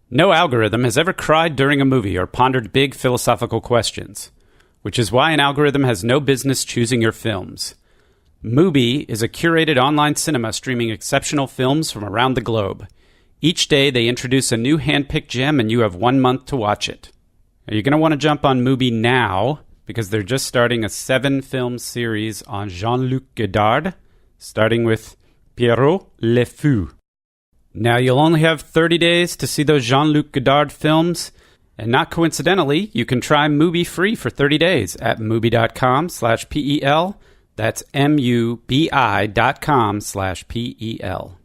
No algorithm has ever cried during a movie or pondered big philosophical questions, which is why an algorithm has no business choosing your films. Mubi is a curated online cinema streaming exceptional films from around the globe. Each day they introduce a new hand-picked gem and you have 1 month to watch it. Now, you're going to want to jump on Mubi now because they're just starting a 7-film series on Jean-Luc Godard, starting with Pierrot Le Fou. Now, you'll only have 30 days to see those Jean-Luc Godard films, and not coincidentally, you can try Mubi free for 30 days at mubi.com/PEL. That's MUBI.com/PEL.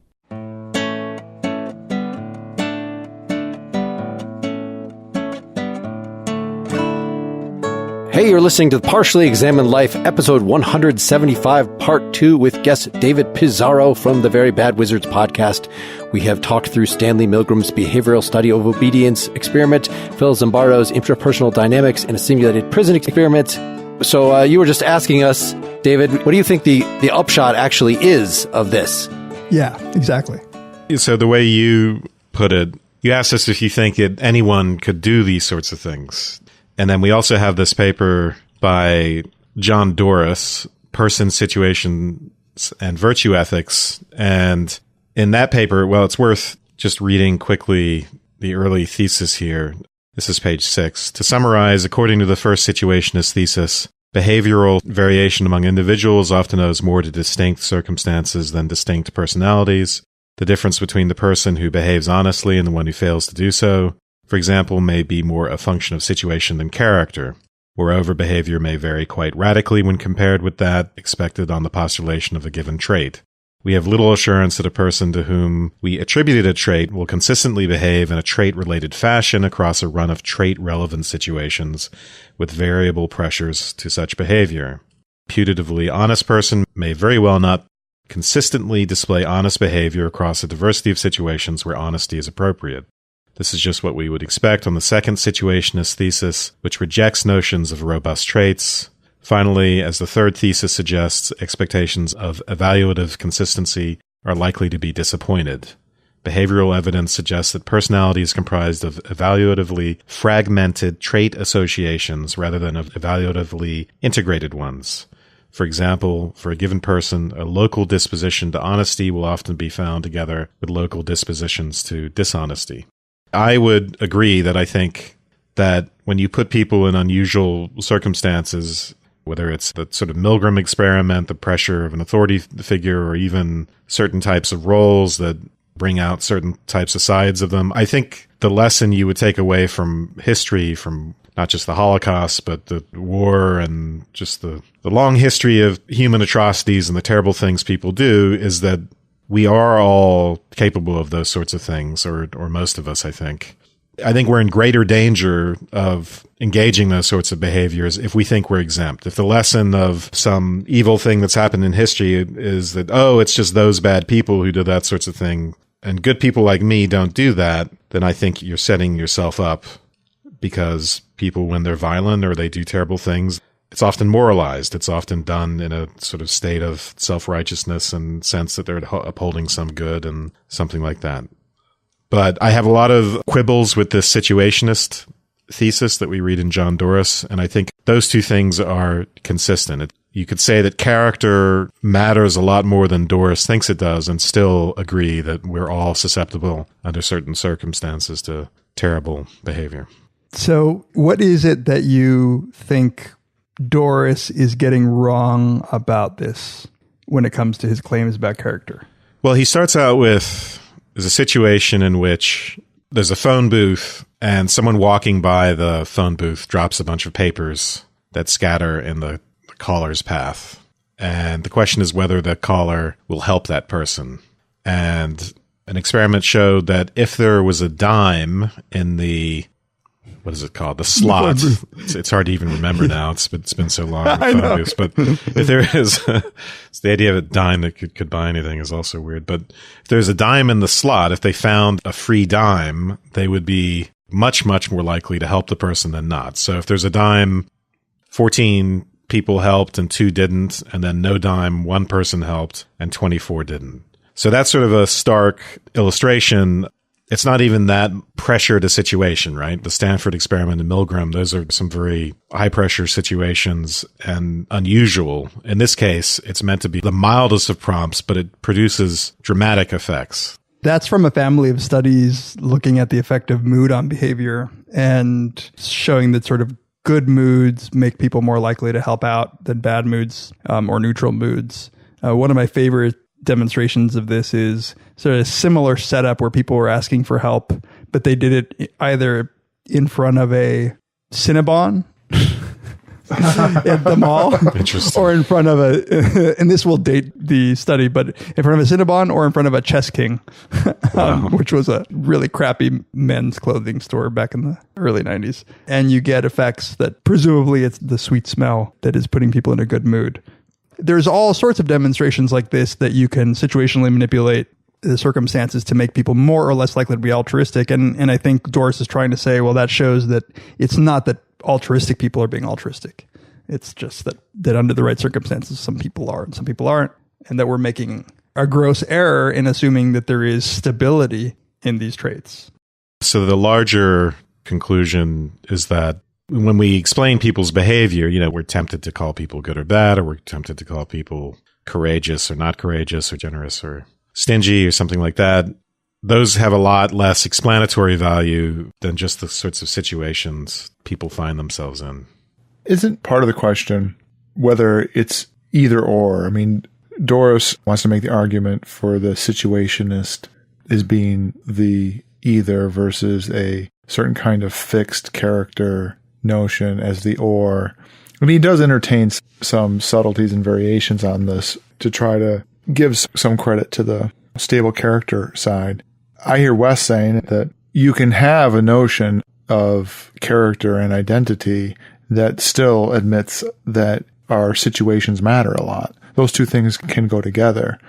Hey, you're listening to the Partially Examined Life, episode 175, part 2, with guest David Pizarro from the Very Bad Wizards podcast. We have talked through Stanley Milgram's behavioral study of obedience experiment, Phil Zimbardo's interpersonal dynamics in a simulated prison experiment. So you were just asking us, David, what do you think the upshot actually is of this? Yeah, exactly. So the way you put it, you asked us if you think anyone could do these sorts of things. And then we also have this paper by John Doris, Person, Situations, and Virtue Ethics. And in that paper, well, it's worth just reading quickly the early thesis here. This is page 6. To summarize, according to the first situationist thesis, behavioral variation among individuals often owes more to distinct circumstances than distinct personalities. The difference between the person who behaves honestly and the one who fails to do so, for example, may be more a function of situation than character. Moreover, behavior may vary quite radically when compared with that expected on the postulation of a given trait. We have little assurance that a person to whom we attributed a trait will consistently behave in a trait-related fashion across a run of trait-relevant situations with variable pressures to such behavior. A putatively honest person may very well not consistently display honest behavior across a diversity of situations where honesty is appropriate. This is just what we would expect on the second situationist thesis, which rejects notions of robust traits. Finally, as the third thesis suggests, expectations of evaluative consistency are likely to be disappointed. Behavioral evidence suggests that personality is comprised of evaluatively fragmented trait associations rather than of evaluatively integrated ones. For example, for a given person, a local disposition to honesty will often be found together with local dispositions to dishonesty. I would agree that I think that when you put people in unusual circumstances, whether it's the sort of Milgram experiment, the pressure of an authority figure, or even certain types of roles that bring out certain types of sides of them, I think the lesson you would take away from history, from not just the Holocaust, but the war and just the long history of human atrocities and the terrible things people do, is that we are all capable of those sorts of things, or most of us, I think. I think we're in greater danger of engaging those sorts of behaviors if we think we're exempt. If the lesson of some evil thing that's happened in history is that, oh, it's just those bad people who do that sorts of thing, and good people like me don't do that, then I think you're setting yourself up, because people, when they're violent or they do terrible things, it's often moralized. It's often done in a sort of state of self-righteousness and sense that they're upholding some good and something like that. But I have a lot of quibbles with this situationist thesis that we read in John Doris, and I think those two things are consistent. You could say that character matters a lot more than Doris thinks it does, and still agree that we're all susceptible under certain circumstances to terrible behavior. So what is it that you think Doris is getting wrong about this when it comes to his claims about character? Well, he starts out with, there's a situation in which there's a phone booth and someone walking by the phone booth drops a bunch of papers that scatter in the caller's path. And the question is whether the caller will help that person. And an experiment showed that if there was a dime in the, what is it called? The slot. It's hard to even remember now. It's been so long. But if there is, it's the idea of a dime that could buy anything is also weird. But if there's a dime in the slot, if they found a free dime, they would be much, much more likely to help the person than not. So if there's a dime, 14 people helped and 2 didn't, and then no dime, 1 person helped and 24 didn't. So that's sort of a stark illustration. it's not even that pressured a situation, right? The Stanford experiment and Milgram, those are some very high pressure situations and unusual. In this case, it's meant to be the mildest of prompts, but it produces dramatic effects. That's from a family of studies looking at the effect of mood on behavior and showing that sort of good moods make people more likely to help out than bad moods or neutral moods. One of my favorite demonstrations of this is sort of a similar setup where people were asking for help, but they did it either in front of a Cinnabon at the mall, or in front of and this will date the study, but in front of a Cinnabon or in front of a Chess King, which was a really crappy men's clothing store back in the early 90s. And you get effects that presumably it's the sweet smell that is putting people in a good mood. There's all sorts of demonstrations like this that you can situationally manipulate the circumstances to make people more or less likely to be altruistic. And I think Doris is trying to say, well, that shows that it's not that altruistic people are being altruistic. It's just that under the right circumstances, some people are and some people aren't. And that we're making a gross error in assuming that there is stability in these traits. So the larger conclusion is that when we explain people's behavior, we're tempted to call people good or bad, or we're tempted to call people courageous or not courageous, or generous or stingy or something like that. Those have a lot less explanatory value than just the sorts of situations people find themselves in. Isn't part of the question whether it's either or? I mean, Doris wants to make the argument for the situationist as being the either versus a certain kind of fixed character notion as the or. I mean, he does entertain some subtleties and variations on this to try to give some credit to the stable character side. I hear Wes saying that you can have a notion of character and identity that still admits that our situations matter a lot. Those two things can go together.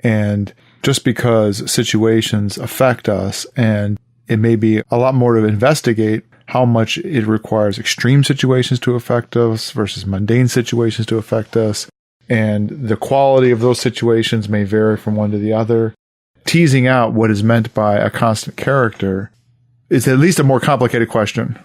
And just because situations affect us, and it may be a lot more to investigate how much it requires extreme situations to affect us versus mundane situations to affect us. And the quality of those situations may vary from one to the other. Teasing out what is meant by a constant character is at least a more complicated question.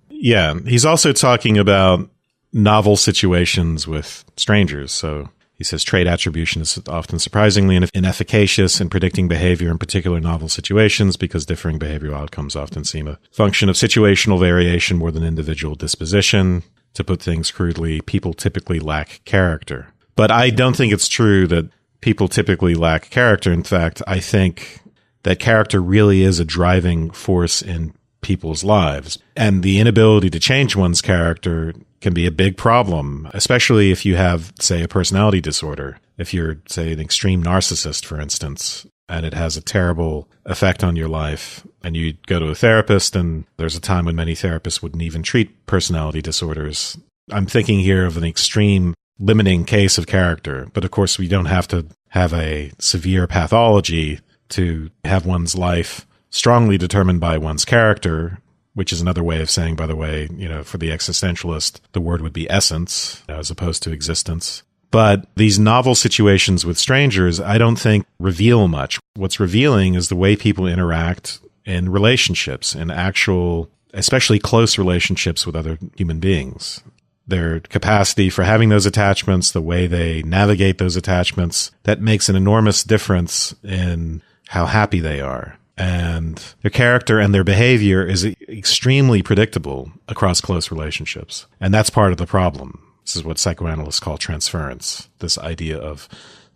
Yeah. He's also talking about novel situations with strangers. So he says trait attribution is often surprisingly inefficacious in predicting behavior in particular novel situations because differing behavioral outcomes often seem a function of situational variation more than individual disposition. To put things crudely, people typically lack character. But I don't think it's true that people typically lack character. In fact, I think that character really is a driving force in people's lives. And the inability to change one's character can be a big problem, especially if you have, say, a personality disorder. If you're, say, an extreme narcissist, for instance, and it has a terrible effect on your life, and you go to a therapist, and there's a time when many therapists wouldn't even treat personality disorders. I'm thinking here of an extreme limiting case of character, but of course we don't have to have a severe pathology to have one's life strongly determined by one's character, which is another way of saying, by the way, for the existentialist, the word would be essence as opposed to existence. But these novel situations with strangers, I don't think reveal much. What's revealing is the way people interact in relationships, in actual, especially close relationships with other human beings. Their capacity for having those attachments, the way they navigate those attachments, that makes an enormous difference in how happy they are. And their character and their behavior is extremely predictable across close relationships. And that's part of the problem. This is what psychoanalysts call transference, this idea of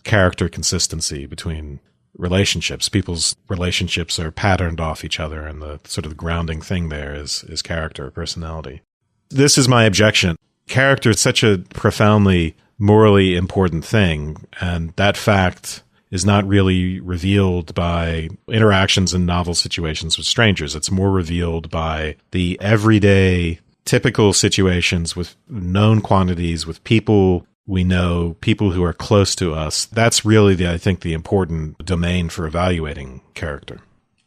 character consistency between relationships. People's relationships are patterned off each other, and the sort of grounding thing there is character, personality. This is my objection. Character is such a profoundly morally important thing, and that fact is not really revealed by interactions in novel situations with strangers. It's more revealed by the everyday, typical situations with known quantities, with people we know, people who are close to us. That's really, I think, the important domain for evaluating character.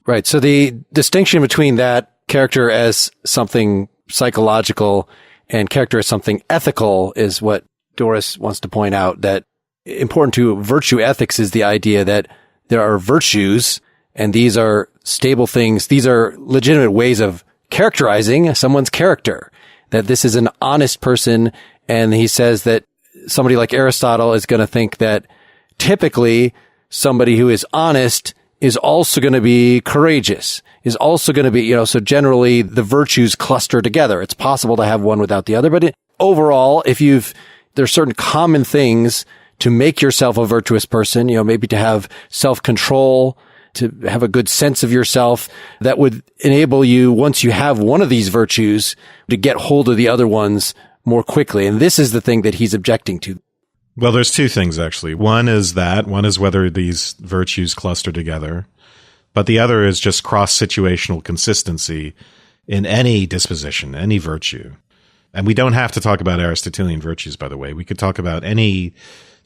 Right. So the distinction between that character as something psychological and character as something ethical is what Doris wants to point out, that important to virtue ethics is the idea that there are virtues, and these are stable things. These are legitimate ways of characterizing someone's character, that this is an honest person. And he says that somebody like Aristotle is going to think that typically somebody who is honest is also going to be courageous, is also going to be, so generally the virtues cluster together. It's possible to have one without the other, but overall, there's certain common things to make yourself a virtuous person, maybe to have self-control, to have a good sense of yourself that would enable you, once you have one of these virtues, to get hold of the other ones more quickly. And this is the thing that he's objecting to. Well, there's two things, actually. One is whether these virtues cluster together. But the other is just cross-situational consistency in any disposition, any virtue. And we don't have to talk about Aristotelian virtues, by the way. We could talk about any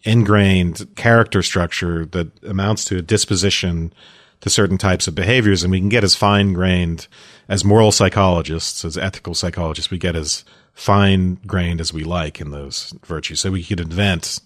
ingrained character structure that amounts to a disposition to certain types of behaviors. And we can get as fine-grained as moral psychologists, as ethical psychologists, we get as fine-grained as we like in those virtues. So we could invent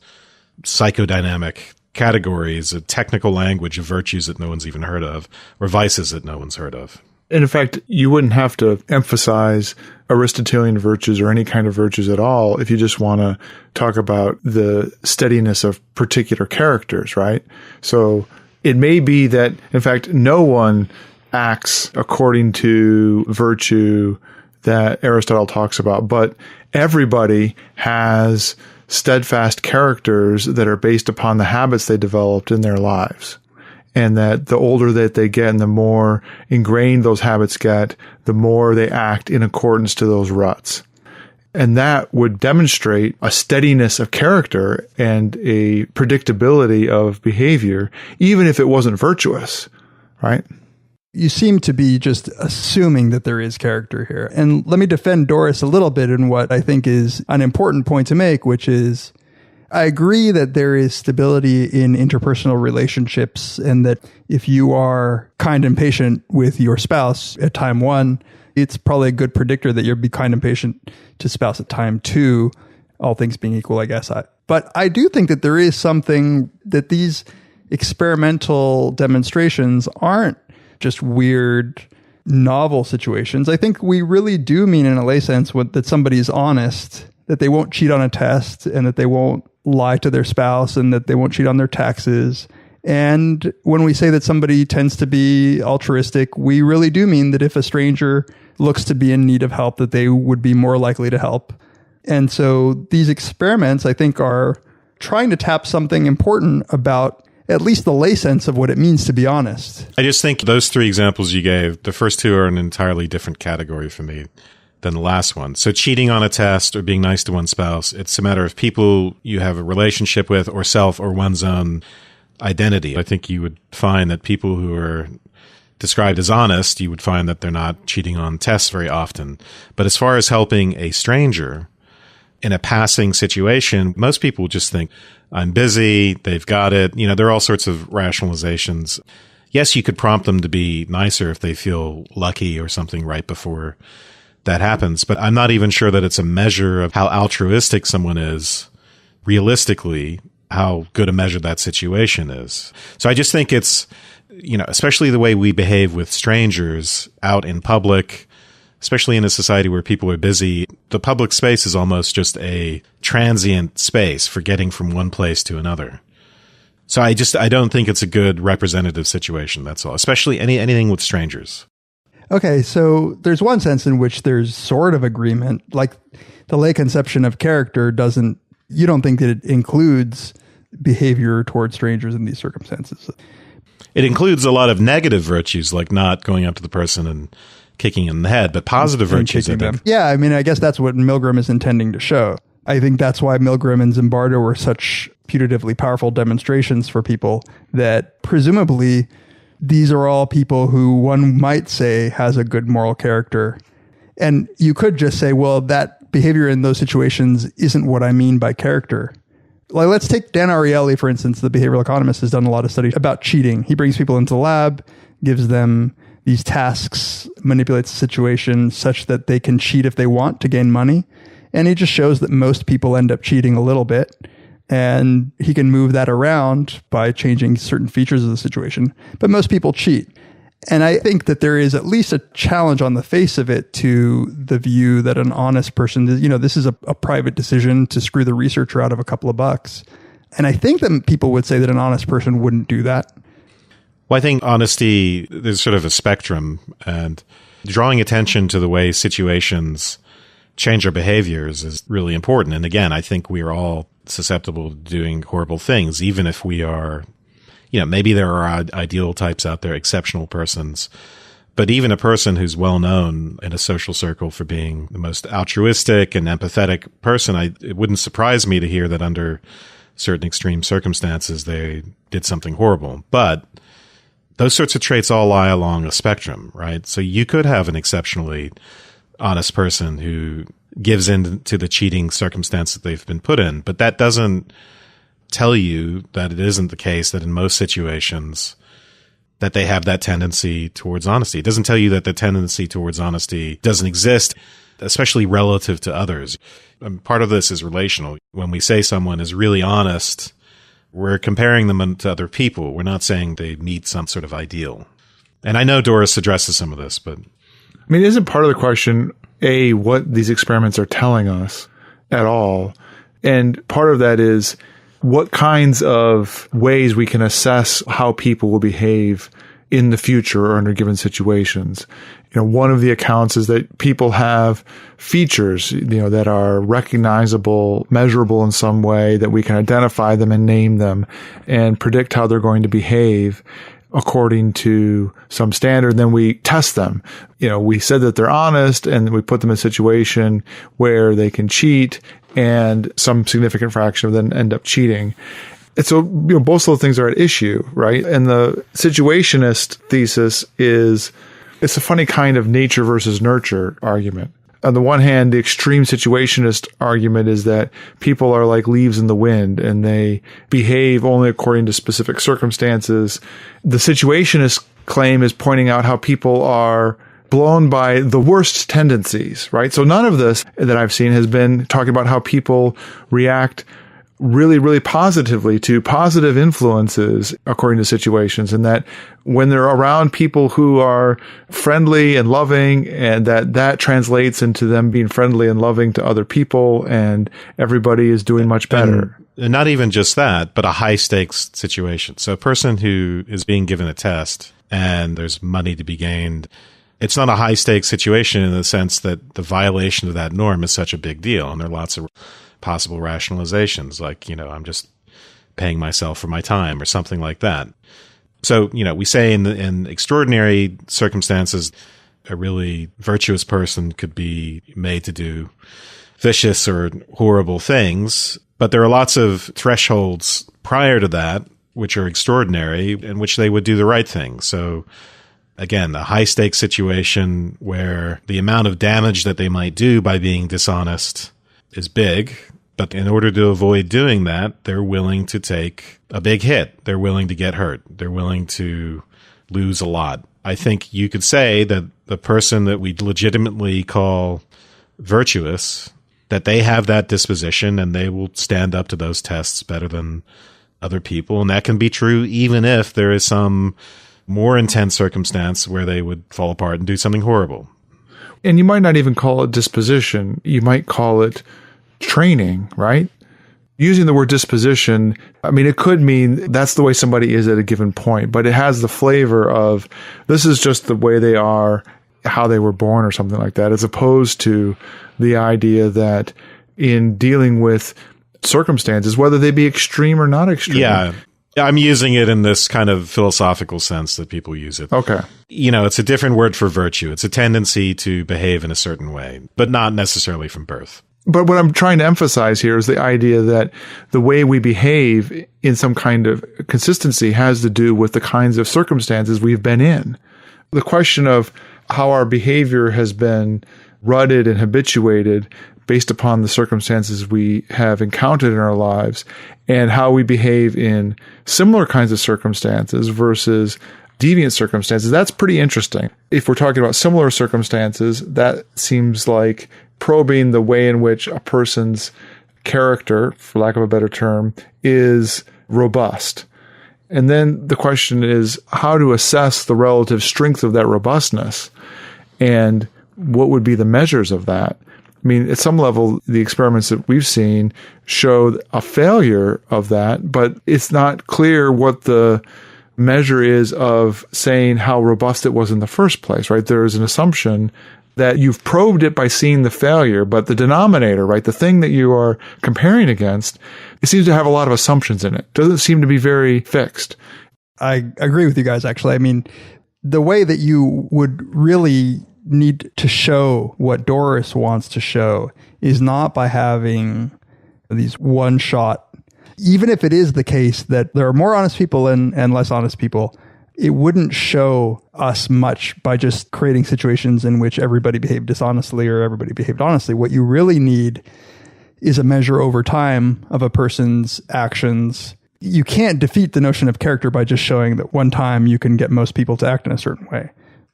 psychodynamic categories, a technical language of virtues that no one's even heard of, or vices that no one's heard of. And in fact, you wouldn't have to emphasize Aristotelian virtues or any kind of virtues at all if you just want to talk about the steadiness of particular characters, right? So it may be that, in fact, no one acts according to virtue that Aristotle talks about, but everybody has steadfast characters that are based upon the habits they developed in their lives. And that the older that they get and the more ingrained those habits get, the more they act in accordance to those ruts. And that would demonstrate a steadiness of character and a predictability of behavior, even if it wasn't virtuous, right? You seem to be just assuming that there is character here. And let me defend Doris a little bit in what I think is an important point to make, which is I agree that there is stability in interpersonal relationships and that if you are kind and patient with your spouse at time one, it's probably a good predictor that you'll be kind and patient to spouse at time two, all things being equal, I guess. But I do think that there is something that these experimental demonstrations aren't just weird, novel situations. I think we really do mean in a lay sense that somebody is honest, that they won't cheat on a test and that they won't lie to their spouse and that they won't cheat on their taxes. And when we say that somebody tends to be altruistic, we really do mean that if a stranger looks to be in need of help, that they would be more likely to help. And so these experiments, I think, are trying to tap something important about at least the lay sense of what it means to be honest. I just think those three examples you gave, the first two are an entirely different category for me than the last one. So cheating on a test or being nice to one's spouse, it's a matter of people you have a relationship with or self or one's own identity. I think you would find that people who are described as honest, you would find that they're not cheating on tests very often. But as far as helping a stranger in a passing situation, most people just think, I'm busy, they've got it. There are all sorts of rationalizations. Yes, you could prompt them to be nicer if they feel lucky or something right before that happens. But I'm not even sure that it's a measure of how altruistic someone is, realistically, how good a measure that situation is. So I just think it's, especially the way we behave with strangers out in public, especially in a society where people are busy, the public space is almost just a transient space for getting from one place to another. So I don't think it's a good representative situation, that's all, especially anything with strangers. Okay, so there's one sense in which there's sort of agreement, like the lay conception of character you don't think that it includes behavior towards strangers in these circumstances. It includes a lot of negative virtues, like not going up to the person and kicking in the head, but positive virtues, I think. Yeah, I guess that's what Milgram is intending to show. I think that's why Milgram and Zimbardo were such putatively powerful demonstrations for people, that presumably these are all people who one might say has a good moral character. And you could just say, well, that behavior in those situations isn't what I mean by character. Like, let's take Dan Ariely, for instance, the behavioral economist, has done a lot of studies about cheating. He brings people into the lab, gives them these tasks, manipulates the situation such that they can cheat if they want to gain money. And he just shows that most people end up cheating a little bit. And he can move that around by changing certain features of the situation. But most people cheat. And I think that there is at least a challenge on the face of it to the view that an honest person, this is a private decision to screw the researcher out of a couple of bucks. And I think that people would say that an honest person wouldn't do that. Well, I think honesty, there's sort of a spectrum, and drawing attention to the way situations change our behaviors is really important. And again, I think we are all susceptible to doing horrible things, even if we are, maybe there are ideal types out there, exceptional persons. But even a person who's well known in a social circle for being the most altruistic and empathetic person, it wouldn't surprise me to hear that under certain extreme circumstances, they did something horrible. But those sorts of traits all lie along a spectrum, right? So you could have an exceptionally honest person who gives in to the cheating circumstance that they've been put in, but that doesn't tell you that it isn't the case that in most situations that they have that tendency towards honesty. It doesn't tell you that the tendency towards honesty doesn't exist, especially relative to others. And part of this is relational. When we say someone is really honest, we're comparing them to other people. We're not saying they meet some sort of ideal. And I know Doris addresses some of this, but isn't part of the question, A, what these experiments are telling us at all? And part of that is what kinds of ways we can assess how people will behave in the future or under given situations. One of the accounts is that people have features, that are recognizable, measurable in some way, that we can identify them and name them and predict how they're going to behave according to some standard. Then we test them. We said that they're honest, and we put them in a situation where they can cheat, and some significant fraction of them end up cheating. And so, both of those things are at issue, right? And the situationist thesis is, it's a funny kind of nature versus nurture argument. On the one hand, the extreme situationist argument is that people are like leaves in the wind and they behave only according to specific circumstances. The situationist claim is pointing out how people are blown by the worst tendencies, right? So none of this that I've seen has been talking about how people react really, really positively to positive influences according to situations, and that when they're around people who are friendly and loving, and that translates into them being friendly and loving to other people, and everybody is doing much better. And not even just that, but a high stakes situation. So a person who is being given a test and there's money to be gained, it's not a high stakes situation in the sense that the violation of that norm is such a big deal. And there are lots of possible rationalizations, like, I'm just paying myself for my time or something like that. So, we say in extraordinary circumstances, a really virtuous person could be made to do vicious or horrible things, but there are lots of thresholds prior to that, which are extraordinary, in which they would do the right thing. So again, a high stakes situation where the amount of damage that they might do by being dishonest is big, but in order to avoid doing that, they're willing to take a big hit. They're willing to get hurt. They're willing to lose a lot. I think you could say that the person that we legitimately call virtuous, that they have that disposition and they will stand up to those tests better than other people. And that can be true even if there is some more intense circumstance where they would fall apart and do something horrible. And you might not even call it disposition. You might call it training, right? Using the word disposition, it could mean that's the way somebody is at a given point, but it has the flavor of this is just the way they are, how they were born or something like that, as opposed to the idea that in dealing with circumstances, whether they be extreme or not extreme. Yeah. I'm using it in this kind of philosophical sense that people use it. Okay. It's a different word for virtue. It's a tendency to behave in a certain way, but not necessarily from birth. But what I'm trying to emphasize here is the idea that the way we behave in some kind of consistency has to do with the kinds of circumstances we've been in. The question of how our behavior has been rutted and habituated based upon the circumstances we have encountered in our lives and how we behave in similar kinds of circumstances versus deviant circumstances, that's pretty interesting. If we're talking about similar circumstances, that seems like probing the way in which a person's character, for lack of a better term, is robust. And then the question is how to assess the relative strength of that robustness and what would be the measures of that. I mean, at some level, the experiments that we've seen show a failure of that, but it's not clear what the measure is of saying how robust it was in the first place, right? There is an assumption that you've probed it by seeing the failure, but the denominator, right, the thing that you are comparing against, it seems to have a lot of assumptions in it. Doesn't seem to be very fixed. I agree with you guys, actually. I mean, the way that you would really need to show what Doris wants to show is not by having these one-shot, even if it is the case that there are more honest people and less honest people, it wouldn't show us much by just creating situations in which everybody behaved dishonestly or everybody behaved honestly. What you really need is a measure over time of a person's actions. You can't defeat the notion of character by just showing that one time you can get most people to act in a certain way.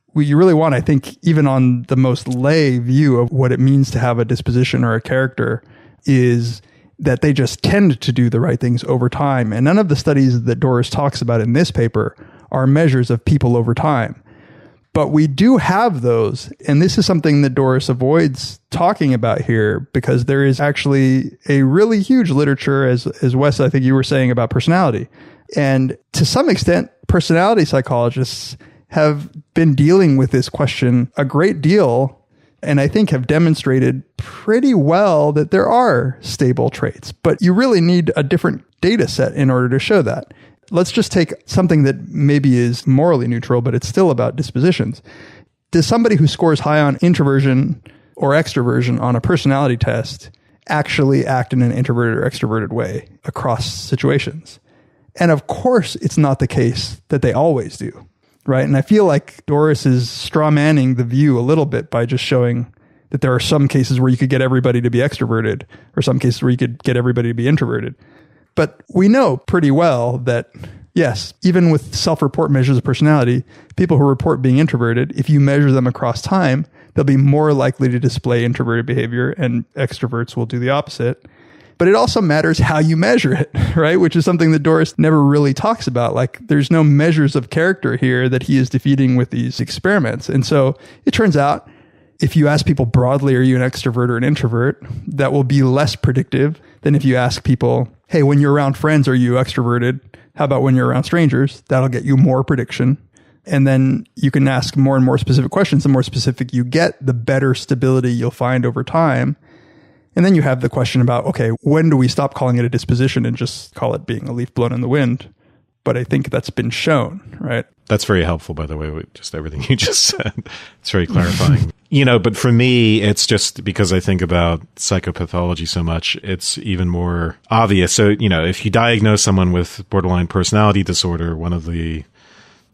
What you really want, I think, even on the most lay view of what it means to have a disposition or a character, is that they just tend to do the right things over time. And none of the studies that Doris talks about in this paper are measures of people over time. But we do have those. And this is something that Doris avoids talking about here, because there is actually a really huge literature, as Wes, I think you were saying, about personality. And to some extent, personality psychologists have been dealing with this question a great deal, and I think have demonstrated pretty well that there are stable traits. But you really need a different data set in order to show that. Let's just take something that maybe is morally neutral, but it's still about dispositions. Does somebody who scores high on introversion or extroversion on a personality test actually act in an introverted or extroverted way across situations? And of course, it's not the case that they always do. Right. And I feel like Doris is straw manning the view a little bit by just showing that there are some cases where you could get everybody to be extroverted or some cases where you could get everybody to be introverted. But we know pretty well that, yes, even with self-report measures of personality, people who report being introverted, if you measure them across time, they'll be more likely to display introverted behavior, and extroverts will do the opposite. But it also matters how you measure it, right? Which is something that Doris never really talks about. Like, there's no measures of character here that he is defeating with these experiments. And so it turns out, if you ask people broadly, are you an extrovert or an introvert, that will be less predictive than if you ask people, hey, when you're around friends, are you extroverted? How about when you're around strangers? That'll get you more prediction. And then you can ask more and more specific questions. The more specific you get, the better stability you'll find over time. And then you have the question about, okay, when do we stop calling it a disposition and just call it being a leaf blown in the wind? But I think that's been shown, right? That's very helpful, by the way, with just everything you just said. It's very clarifying. But for me, it's just because I think about psychopathology so much, it's even more obvious. So, if you diagnose someone with borderline personality disorder, one of the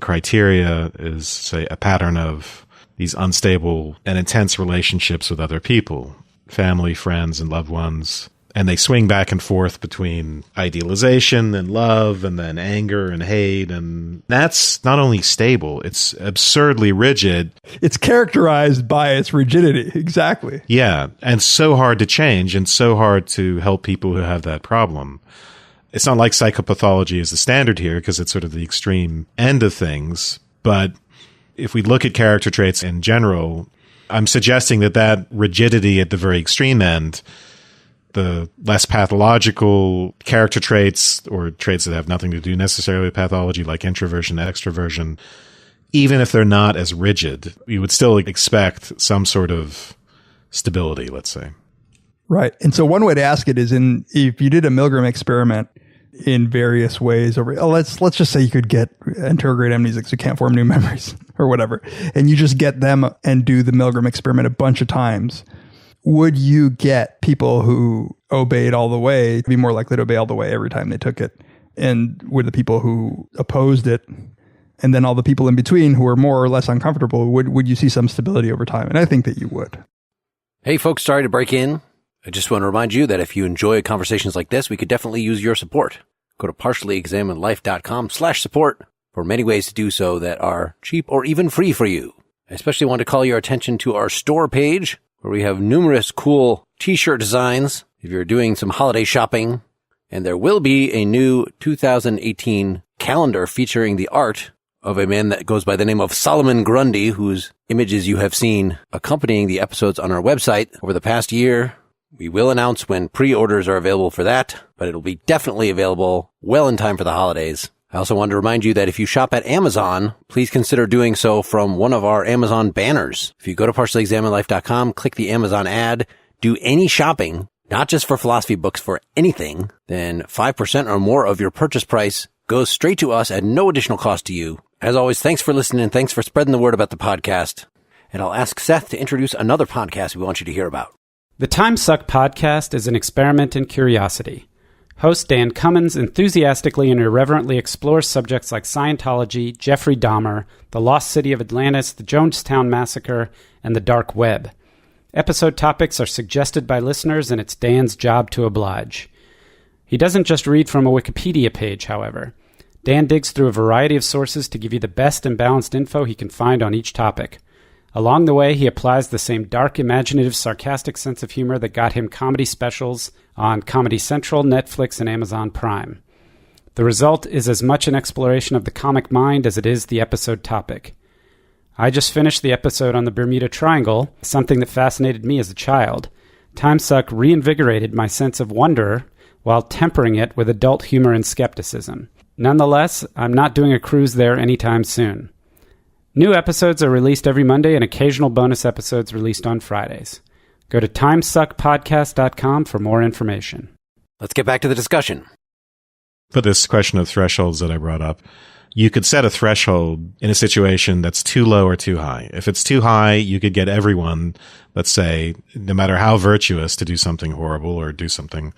criteria is, say, a pattern of these unstable and intense relationships with other people, family, friends, and loved ones. And they swing back and forth between idealization and love and then anger and hate. And that's not only stable, it's absurdly rigid. It's characterized by its rigidity. Exactly. Yeah. And so hard to change and so hard to help people who have that problem. It's not like psychopathology is the standard here because it's sort of the extreme end of things. But if we look at character traits in general, I'm suggesting that rigidity at the very extreme end, the less pathological character traits or traits that have nothing to do necessarily with pathology, like introversion, extroversion, even if they're not as rigid, you would still expect some sort of stability, let's say. Right. And so one way to ask it is if you did a Milgram experiment in various ways let's just say you could get anterograde amnesics who can't form new memories or whatever, and you just get them and do the Milgram experiment a bunch of times. Would you get people who obeyed all the way to be more likely to obey all the way every time they took it? And would the people who opposed it, and then all the people in between who were more or less uncomfortable, would you see some stability over time? And I think that you would. Hey folks, sorry to break in. I just want to remind you that if you enjoy conversations like this, we could definitely use your support. Go to partiallyexaminedlife.com/support for many ways to do so that are cheap or even free for you. I especially want to call your attention to our store page, where we have numerous cool t-shirt designs. If you're doing some holiday shopping, And there will be a new 2018 calendar featuring the art of a man that goes by the name of Solomon Grundy, whose images you have seen accompanying the episodes on our website over the past year. We will announce when pre-orders are available for that, but it'll be definitely available well in time for the holidays. I also want to remind you that if you shop at Amazon, please consider doing so from one of our Amazon banners. If you go to partiallyexaminedlife.com, click the Amazon ad, do any shopping, not just for philosophy books, for anything, then 5% or more of your purchase price goes straight to us at no additional cost to you. As always, thanks for listening and thanks for spreading the word about the podcast. And I'll ask Seth to introduce another podcast we want you to hear about. The Time Suck podcast is an experiment in curiosity. Host Dan Cummins enthusiastically and irreverently explores subjects like Scientology, Jeffrey Dahmer, the lost city of Atlantis, the Jonestown Massacre, and the dark web. Episode topics are suggested by listeners, and it's Dan's job to oblige. He doesn't just read from a Wikipedia page, however. Dan digs through a variety of sources to give you the best and balanced info he can find on each topic. Along the way, he applies the same dark, imaginative, sarcastic sense of humor that got him comedy specials on Comedy Central, Netflix, and Amazon Prime. The result is as much an exploration of the comic mind as it is the episode topic. I just finished the episode on the Bermuda Triangle, something that fascinated me as a child. Time Suck reinvigorated my sense of wonder while tempering it with adult humor and skepticism. Nonetheless, I'm not doing a cruise there anytime soon. New episodes are released every Monday and occasional bonus episodes released on Fridays. Go to timesuckpodcast.com for more information. Let's get back to the discussion. But this question of thresholds that I brought up, you could set a threshold in a situation that's too low or too high. If it's too high, you could get everyone, let's say, no matter how virtuous, to do something horrible or do something.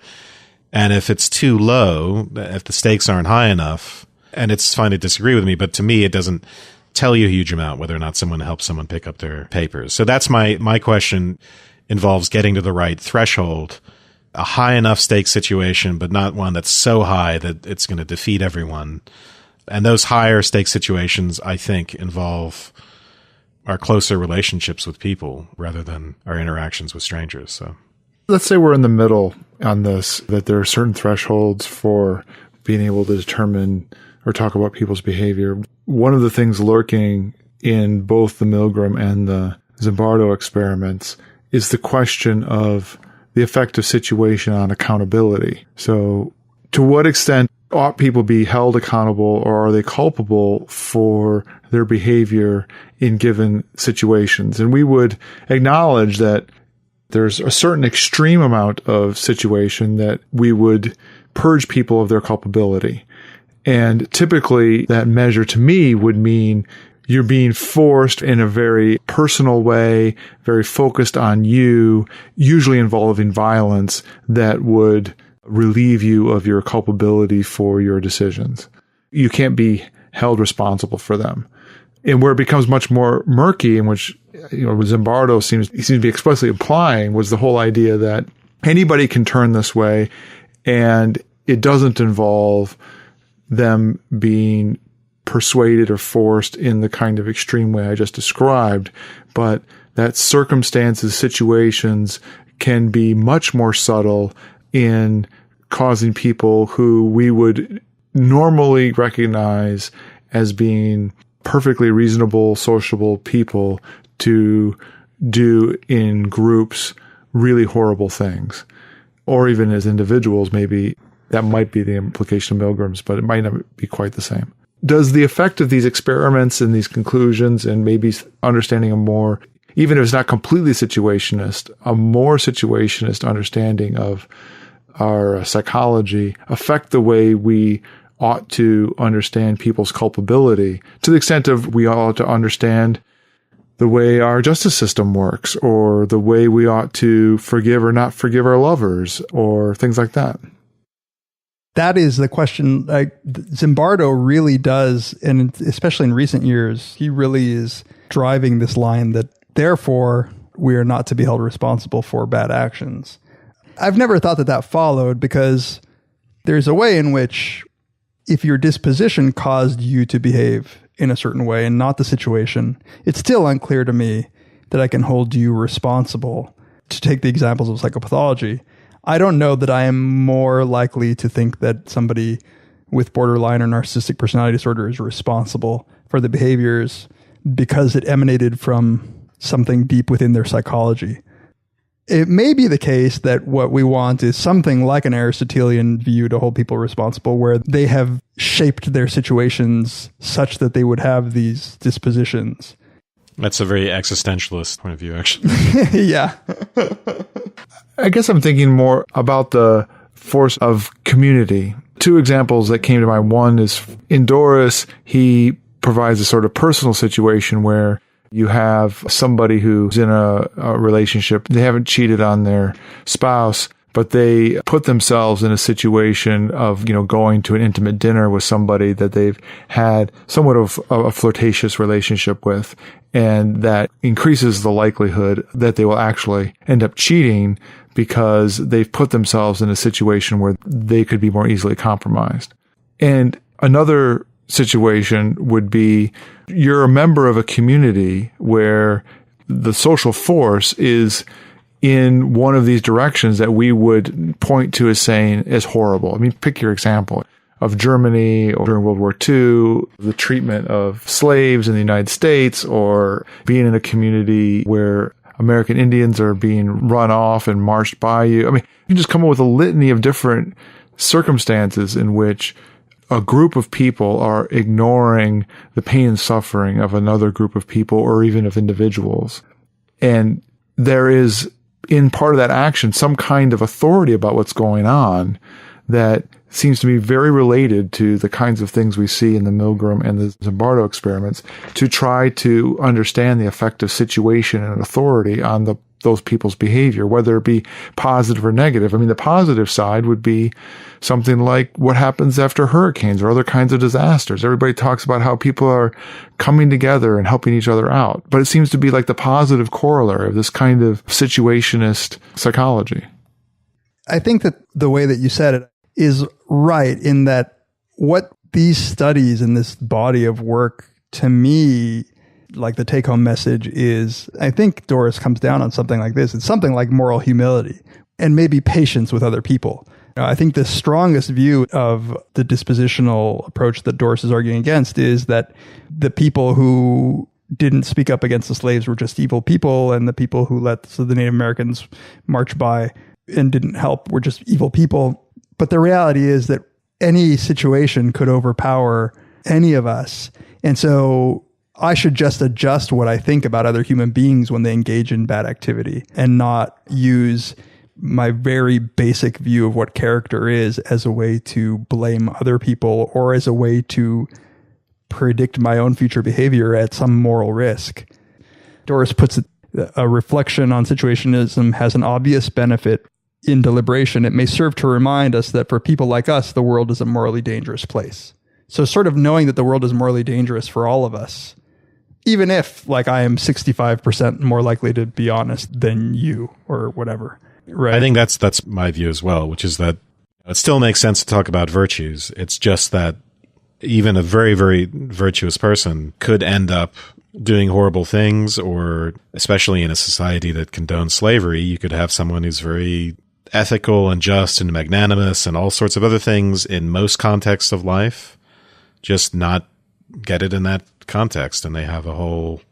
And if it's too low, if the stakes aren't high enough, and it's fine to disagree with me, but to me, it doesn't tell you a huge amount whether or not someone helps someone pick up their papers. So that's my question involves getting to the right threshold, a high enough stakes situation, but not one that's so high that it's going to defeat everyone. And those higher stakes situations, I think, involve our closer relationships with people rather than our interactions with strangers. So let's say we're in the middle on this, that there are certain thresholds for being able to determine or talk about people's behavior. One of the things lurking in both the Milgram and the Zimbardo experiments is the question of the effect of situation on accountability. So to what extent ought people be held accountable, or are they culpable for their behavior in given situations? And we would acknowledge that there's a certain extreme amount of situation that we would purge people of their culpability. And typically that measure to me would mean you're being forced in a very personal way, very focused on you, usually involving violence that would relieve you of your culpability for your decisions. You can't be held responsible for them. And where it becomes much more murky, in which, Zimbardo seems to be explicitly implying, was the whole idea that anybody can turn this way, and it doesn't involve them being persuaded or forced in the kind of extreme way I just described, but that circumstances, situations can be much more subtle in causing people who we would normally recognize as being perfectly reasonable, sociable people to do in groups really horrible things. Or even as individuals, maybe that might be the implication of Milgram's, but it might not be quite the same. Does the effect of these experiments and these conclusions, and maybe understanding a more, even if it's not completely situationist, a more situationist understanding of our psychology affect the way we ought to understand people's culpability, to the extent of we ought to understand the way our justice system works, or the way we ought to forgive or not forgive our lovers, or things like that? That is the question. Like, Zimbardo really does, and especially in recent years, he really is driving this line that therefore we are not to be held responsible for bad actions. I've never thought that followed, because there's a way in which if your disposition caused you to behave in a certain way and not the situation, it's still unclear to me that I can hold you responsible. To take the examples of psychopathology, I don't know that I am more likely to think that somebody with borderline or narcissistic personality disorder is responsible for the behaviors because it emanated from something deep within their psychology. It may be the case that what we want is something like an Aristotelian view to hold people responsible, where they have shaped their situations such that they would have these dispositions. That's a very existentialist point of view, actually. Yeah. I guess I'm thinking more about the force of community. Two examples that came to mind. One is in Doris, he provides a sort of personal situation where you have somebody who's in a relationship. They haven't cheated on their spouse, but they put themselves in a situation of, going to an intimate dinner with somebody that they've had somewhat of a flirtatious relationship with. And that increases the likelihood that they will actually end up cheating because they've put themselves in a situation where they could be more easily compromised. And another situation would be you're a member of a community where the social force is in one of these directions that we would point to as saying is horrible. I mean, pick your example of Germany during World War II, the treatment of slaves in the United States, or being in a community where American Indians are being run off and marched by you. I mean, you can just come up with a litany of different circumstances in which a group of people are ignoring the pain and suffering of another group of people or even of individuals. And there is, in part of that action, some kind of authority about what's going on that seems to be very related to the kinds of things we see in the Milgram and the Zimbardo experiments to try to understand the effect of situation and authority on those people's behavior, whether it be positive or negative. I mean, the positive side would be something like what happens after hurricanes or other kinds of disasters. Everybody talks about how people are coming together and helping each other out. But it seems to be like the positive corollary of this kind of situationist psychology. I think that the way that you said it is right in that what these studies and this body of work, to me, like the take-home message is, I think Doris comes down on something like this. It's something like moral humility and maybe patience with other people. I think the strongest view of the dispositional approach that Doris is arguing against is that the people who didn't speak up against the slaves were just evil people, and the people who let the Native Americans march by and didn't help were just evil people. But the reality is that any situation could overpower any of us. And so I should just adjust what I think about other human beings when they engage in bad activity and not use my very basic view of what character is as a way to blame other people or as a way to predict my own future behavior at some moral risk. Doris puts it, a reflection on situationism has an obvious benefit. In deliberation, it may serve to remind us that for people like us, the world is a morally dangerous place. So sort of knowing that the world is morally dangerous for all of us, even if, like, I am 65% more likely to be honest than you or whatever. Right. I think that's my view as well, which is that it still makes sense to talk about virtues. It's just that even a very, very virtuous person could end up doing horrible things, or especially in a society that condones slavery, you could have someone who's very ethical and just and magnanimous and all sorts of other things in most contexts of life, just not get it in that context. And they have a whole,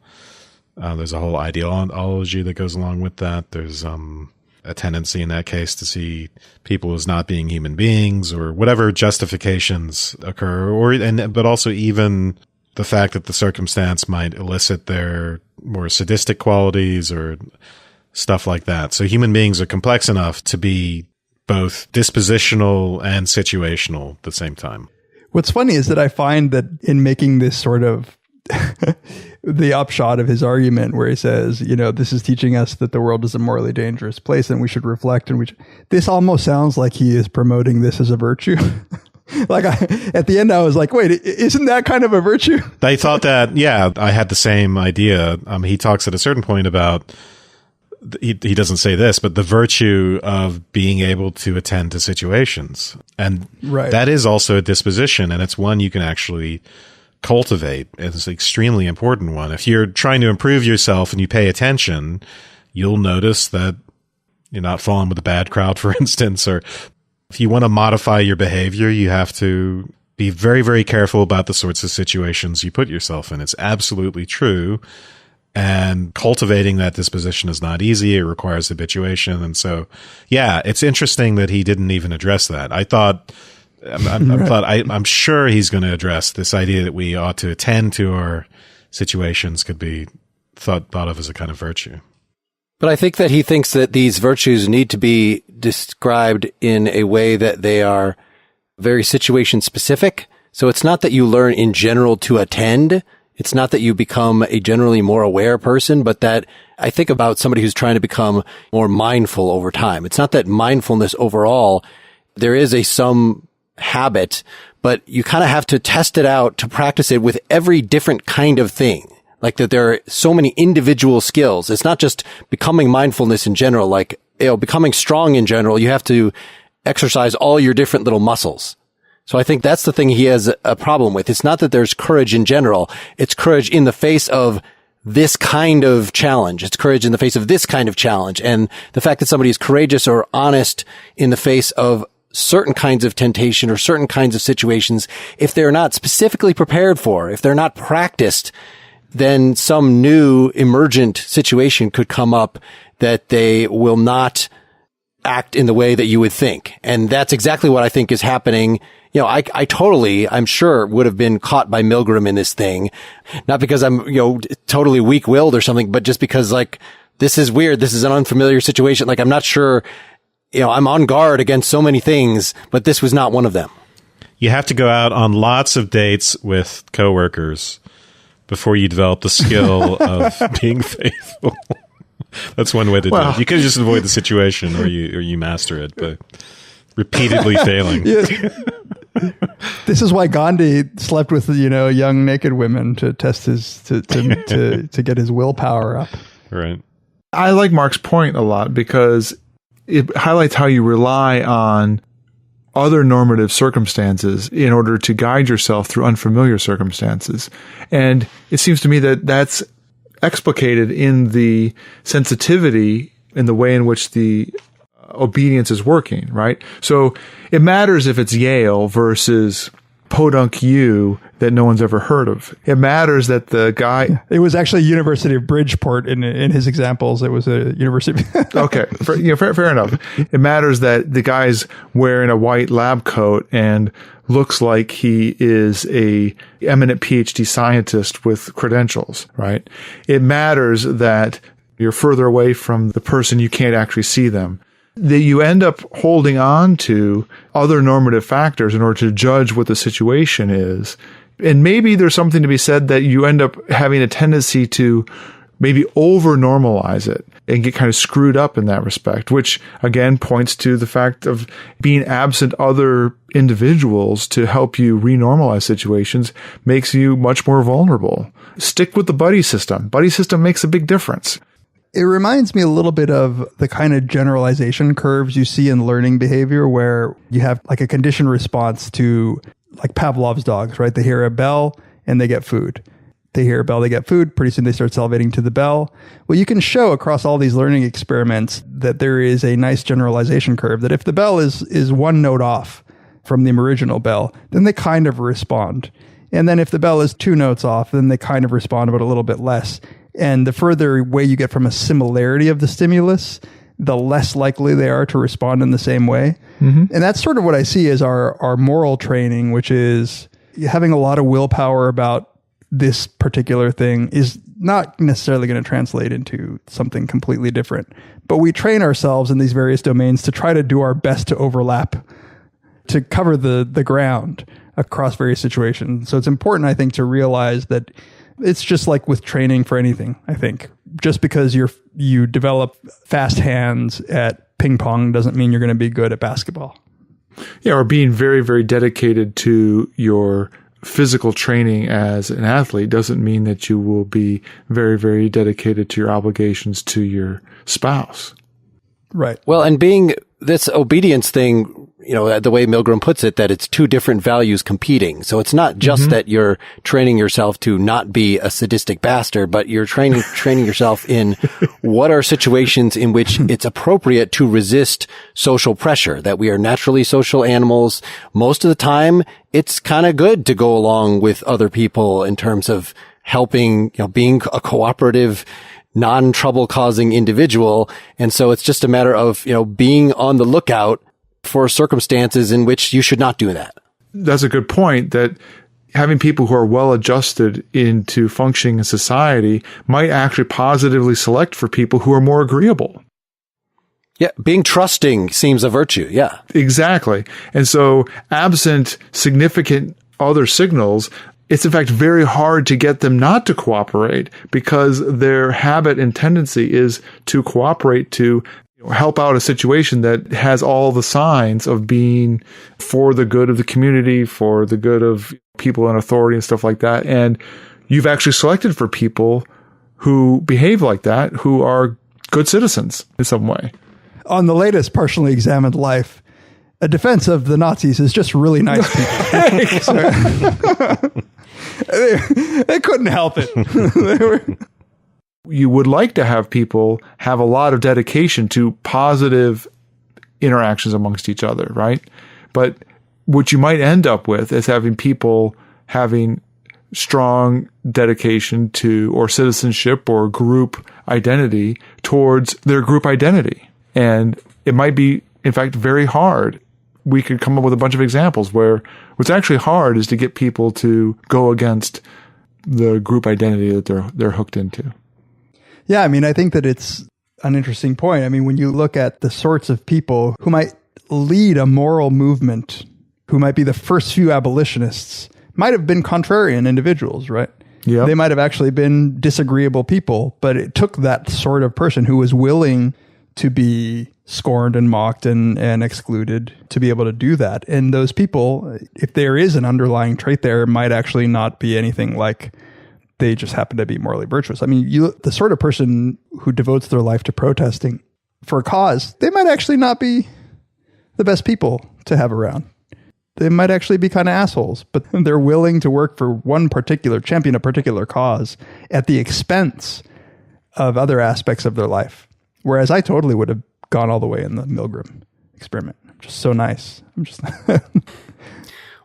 there's a whole ideology that goes along with that. There's a tendency in that case to see people as not being human beings or whatever justifications occur, but also even the fact that the circumstance might elicit their more sadistic qualities or stuff like that. So human beings are complex enough to be both dispositional and situational at the same time. What's funny is that I find that in making this sort of the upshot of his argument where he says, this is teaching us that the world is a morally dangerous place and we should reflect, and this almost sounds like he is promoting this as a virtue. Like at the end, I was like, wait, isn't that kind of a virtue? I thought that, yeah, I had the same idea. He talks at a certain point about, he doesn't say this, but the virtue of being able to attend to situations. And right. That is also a disposition, and it's one you can actually cultivate. It's an extremely important one. If you're trying to improve yourself and you pay attention, you'll notice that you're not falling with a bad crowd, for instance, or if you want to modify your behavior, you have to be very, very careful about the sorts of situations you put yourself in. It's absolutely true. And cultivating that disposition is not easy. It requires habituation. And so, yeah, it's interesting that he didn't even address that. I'm sure he's going to address this idea that we ought to attend to our situations could be thought of as a kind of virtue. But I think that he thinks that these virtues need to be described in a way that they are very situation specific. So it's not that you learn in general to attend. It's not that you become a generally more aware person, but that I think about somebody who's trying to become more mindful over time. It's not that mindfulness overall, there is some habit, but you kind of have to test it out to practice it with every different kind of thing. Like that there are so many individual skills. It's not just becoming mindfulness in general, like, becoming strong in general. You have to exercise all your different little muscles. So I think that's the thing he has a problem with. It's not that there's courage in general. It's courage in the face of this kind of challenge. It's courage in the face of this kind of challenge. And the fact that somebody is courageous or honest in the face of certain kinds of temptation or certain kinds of situations, if they're not specifically prepared for, if they're not practiced, then some new emergent situation could come up that they will not act in the way that you would think. And that's exactly what I think is happening. I totally, I'm sure, would have been caught by Milgram in this thing. Not because I'm, totally weak-willed or something, but just because, this is weird. This is an unfamiliar situation. I'm not sure, I'm on guard against so many things, but this was not one of them. You have to go out on lots of dates with coworkers before you develop the skill of being faithful. That's one way to do it. You could just avoid the situation, or you master it by repeatedly failing. Yeah. This is why Gandhi slept with young naked women to test his to get his willpower up. Right. I like Mark's point a lot because it highlights how you rely on other normative circumstances in order to guide yourself through unfamiliar circumstances. And it seems to me that that's explicated in the sensitivity in the way in which the obedience is working, right? So it matters if it's Yale versus Podunk U that no one's ever heard of. It matters that the guy... It was actually University of Bridgeport in his examples. It was a university... Okay, fair enough. It matters that the guy's wearing a white lab coat and looks like he is a eminent PhD scientist with credentials, right? It matters that you're further away from the person, you can't actually see them. That you end up holding on to other normative factors in order to judge what the situation is. And maybe there's something to be said that you end up having a tendency to maybe over-normalize it and get kind of screwed up in that respect, which again points to the fact of being absent other individuals to help you renormalize situations makes you much more vulnerable. Stick with the buddy system. Buddy system makes a big difference. It reminds me a little bit of the kind of generalization curves you see in learning behavior where you have a conditioned response to Pavlov's dogs, right? They hear a bell and they get food. They hear a bell, they get food. Pretty soon they start salivating to the bell. Well, you can show across all these learning experiments that there is a nice generalization curve, that if the bell is one note off from the original bell, then they kind of respond. And then if the bell is 2 notes off, then they kind of respond, but a little bit less. And the further away you get from a similarity of the stimulus, the less likely they are to respond in the same way. Mm-hmm. And that's sort of what I see as our moral training, which is having a lot of willpower about this particular thing is not necessarily going to translate into something completely different. But we train ourselves in these various domains to try to do our best to overlap, to cover the ground across various situations. So it's important, I think, to realize that it's just like with training for anything, I think. Just because you develop fast hands at ping pong doesn't mean you're going to be good at basketball. Yeah, or being very, very dedicated to your physical training as an athlete doesn't mean that you will be very, very dedicated to your obligations to your spouse. Right. Well, and being this obedience thing the way Milgram puts it, that it's two different values competing. So it's not just that you're training yourself to not be a sadistic bastard, but you're training yourself in what are situations in which it's appropriate to resist social pressure, that we are naturally social animals. Most of the time, it's kind of good to go along with other people in terms of helping, being a cooperative, non-trouble causing individual. And so it's just a matter of, being on the lookout for circumstances in which you should not do that. That's a good point, that having people who are well adjusted into functioning in society might actually positively select for people who are more agreeable. Yeah, being trusting seems a virtue. Yeah, exactly. And so absent significant other signals, it's in fact very hard to get them not to cooperate, because their habit and tendency is to cooperate, to help out a situation that has all the signs of being for the good of the community, for the good of people in authority and stuff like that. And you've actually selected for people who behave like that, who are good citizens in some way. On the latest Partially Examined Life, a defense of the Nazis is just really nice people. They couldn't help it. You would like to have people have a lot of dedication to positive interactions amongst each other, right? But what you might end up with is having people having strong dedication to, or citizenship or group identity towards their group identity. And it might be, in fact, very hard. We could come up with a bunch of examples where what's actually hard is to get people to go against the group identity that they're hooked into. Yeah, I think that it's an interesting point. When you look at the sorts of people who might lead a moral movement, who might be the first few abolitionists, might have been contrarian individuals, right? Yeah. They might have actually been disagreeable people, but it took that sort of person who was willing to be scorned and mocked and excluded to be able to do that. And those people, if there is an underlying trait there, might actually not be anything like they just happen to be morally virtuous. The sort of person who devotes their life to protesting for a cause, they might actually not be the best people to have around. They might actually be kind of assholes, but they're willing to work for champion a particular cause at the expense of other aspects of their life. Whereas I totally would have gone all the way in the Milgram experiment. Just so nice.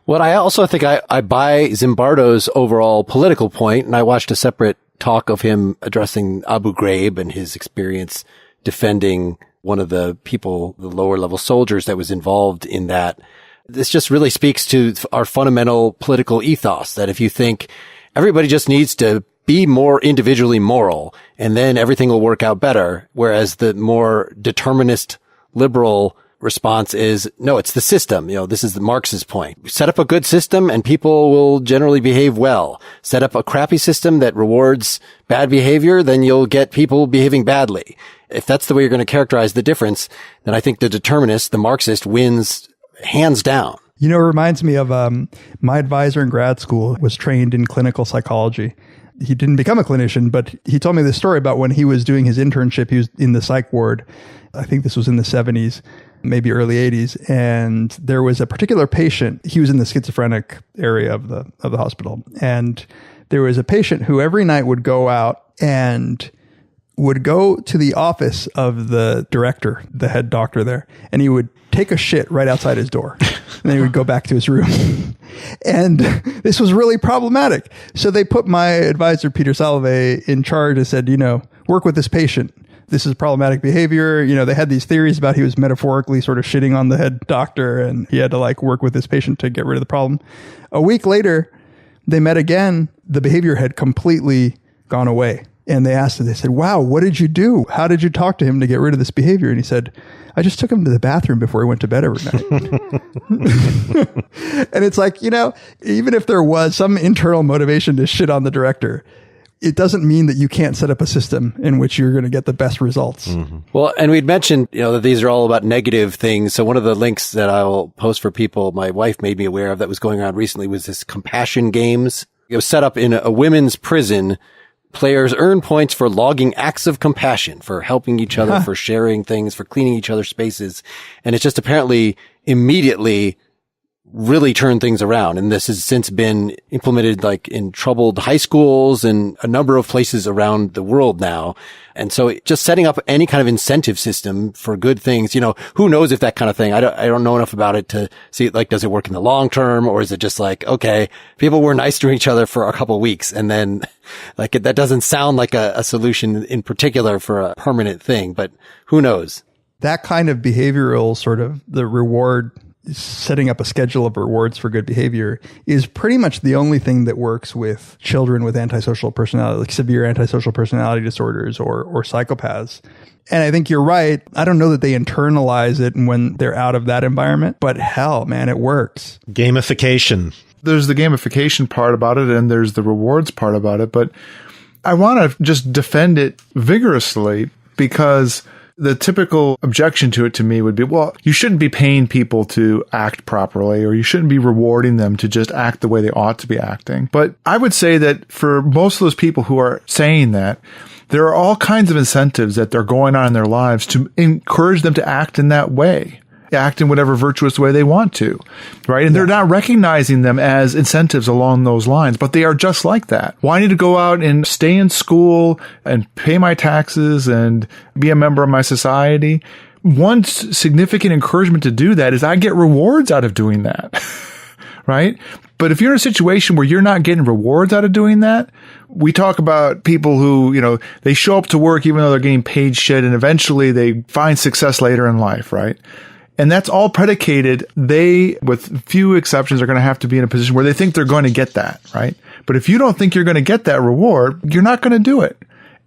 Well, I also think I buy Zimbardo's overall political point, and I watched a separate talk of him addressing Abu Ghraib and his experience defending one of the people, the lower level soldiers that was involved in that. This just really speaks to our fundamental political ethos, that if you think everybody just needs to be more individually moral and then everything will work out better, whereas the more determinist liberal response is, no, it's the system. This is the Marxist point. Set up a good system and people will generally behave well. Set up a crappy system that rewards bad behavior, then you'll get people behaving badly. If that's the way you're going to characterize the difference, then I think the determinist, the Marxist, wins hands down. It reminds me of my advisor in grad school was trained in clinical psychology. He didn't become a clinician, but he told me this story about when he was doing his internship. He was in the psych ward. I think this was in the 70s, maybe early 80s. And there was a particular patient. He was in the schizophrenic area of the hospital. And there was a patient who every night would go out and would go to the office of the director, the head doctor there, and he would take a shit right outside his door. And then he would go back to his room. And this was really problematic. So they put my advisor, Peter Salve, in charge and said, work with this patient. This is problematic behavior. They had these theories about he was metaphorically sort of shitting on the head doctor, and he had to work with this patient to get rid of the problem. A week later, they met again. The behavior had completely gone away. And they asked him, they said, wow, what did you do? How did you talk to him to get rid of this behavior? And he said, I just took him to the bathroom before he went to bed every night. And it's even if there was some internal motivation to shit on the director, it doesn't mean that you can't set up a system in which you're going to get the best results. Mm-hmm. Well, and we'd mentioned, that these are all about negative things. So one of the links that I'll post for people, my wife made me aware of that was going on recently was this compassion games. It was set up in a women's prison. Players earn points for logging acts of compassion, for helping each other, for sharing things, for cleaning each other's spaces. And it's just apparently, immediately really turn things around. And this has since been implemented like in troubled high schools and a number of places around the world now. And so just setting up any kind of incentive system for good things, who knows if that kind of thing, I don't know enough about it to see, like, does it work in the long term, or is it just like, okay, people were nice to each other for a couple of weeks and then like that doesn't sound like a solution in particular for a permanent thing, but who knows? That kind of behavioral sort of the reward, setting up a schedule of rewards for good behavior is pretty much the only thing that works with children with antisocial personality, like severe antisocial personality disorders or psychopaths. And I think you're right. I don't know that they internalize it when they're out of that environment, but hell, man, it works. Gamification. There's the gamification part about it, and there's the rewards part about it. But I want to just defend it vigorously, because the typical objection to it to me would be, well, you shouldn't be paying people to act properly, or you shouldn't be rewarding them to just act the way they ought to be acting. But I would say that for most of those people who are saying that, there are all kinds of incentives that are going on in their lives to encourage them to act in that way, act in whatever virtuous way they want to, right? And they're not recognizing them as incentives along those lines, but they are just like that. Well, I need to go out and stay in school and pay my taxes and be a member of my society. One significant encouragement to do that is I get rewards out of doing that, right? But if you're in a situation where you're not getting rewards out of doing that, we talk about people who, they show up to work even though they're getting paid shit, and eventually they find success later in life, right? And that's all predicated. They, with few exceptions, are going to have to be in a position where they think they're going to get that, right? But if you don't think you're going to get that reward, you're not going to do it.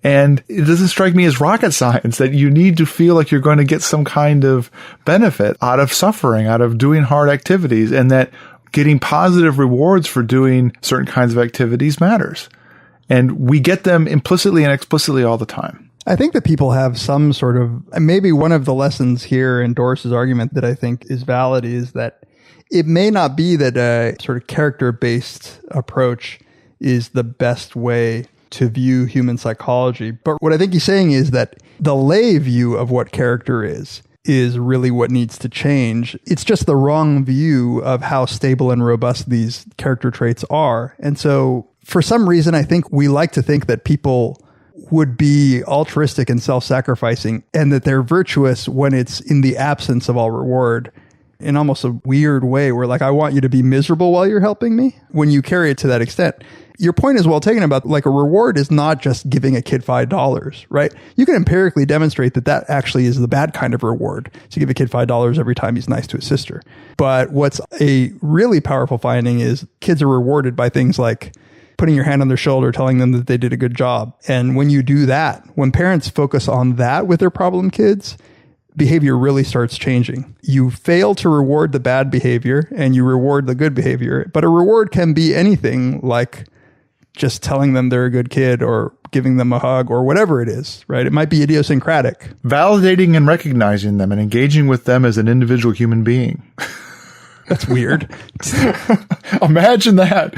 And it doesn't strike me as rocket science that you need to feel like you're going to get some kind of benefit out of suffering, out of doing hard activities, and that getting positive rewards for doing certain kinds of activities matters. And we get them implicitly and explicitly all the time. I think that people have some sort of, maybe one of the lessons here in Doris's argument that I think is valid is that it may not be that a sort of character-based approach is the best way to view human psychology. But what I think he's saying is that the lay view of what character is really what needs to change. It's just the wrong view of how stable and robust these character traits are. And so for some reason, I think we like to think that people would be altruistic and self-sacrificing, and that they're virtuous when it's in the absence of all reward, in almost a weird way where, like, I want you to be miserable while you're helping me. When you carry it to that extent, your point is well taken about, like, a reward is not just giving a kid $5, right? You can empirically demonstrate that that actually is the bad kind of reward, to give a kid $5 every time he's nice to his sister. But what's a really powerful finding is kids are rewarded by things like putting your hand on their shoulder, telling them that they did a good job. And when you do that, when parents focus on that with their problem kids, behavior really starts changing. You fail to reward the bad behavior and you reward the good behavior. But a reward can be anything, like just telling them they're a good kid or giving them a hug or whatever it is, right? It might be idiosyncratic. Validating and recognizing them and engaging with them as an individual human being. That's weird. Imagine that.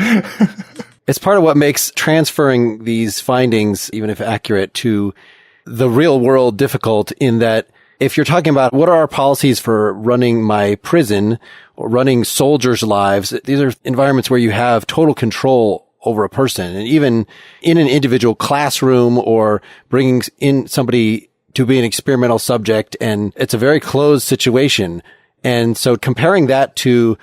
It's part of what makes transferring these findings, even if accurate, to the real world difficult, in that if you're talking about what are our policies for running my prison or running soldiers' lives, these are environments where you have total control over a person. And even in an individual classroom or bringing in somebody to be an experimental subject, and it's a very closed situation. And so comparing that to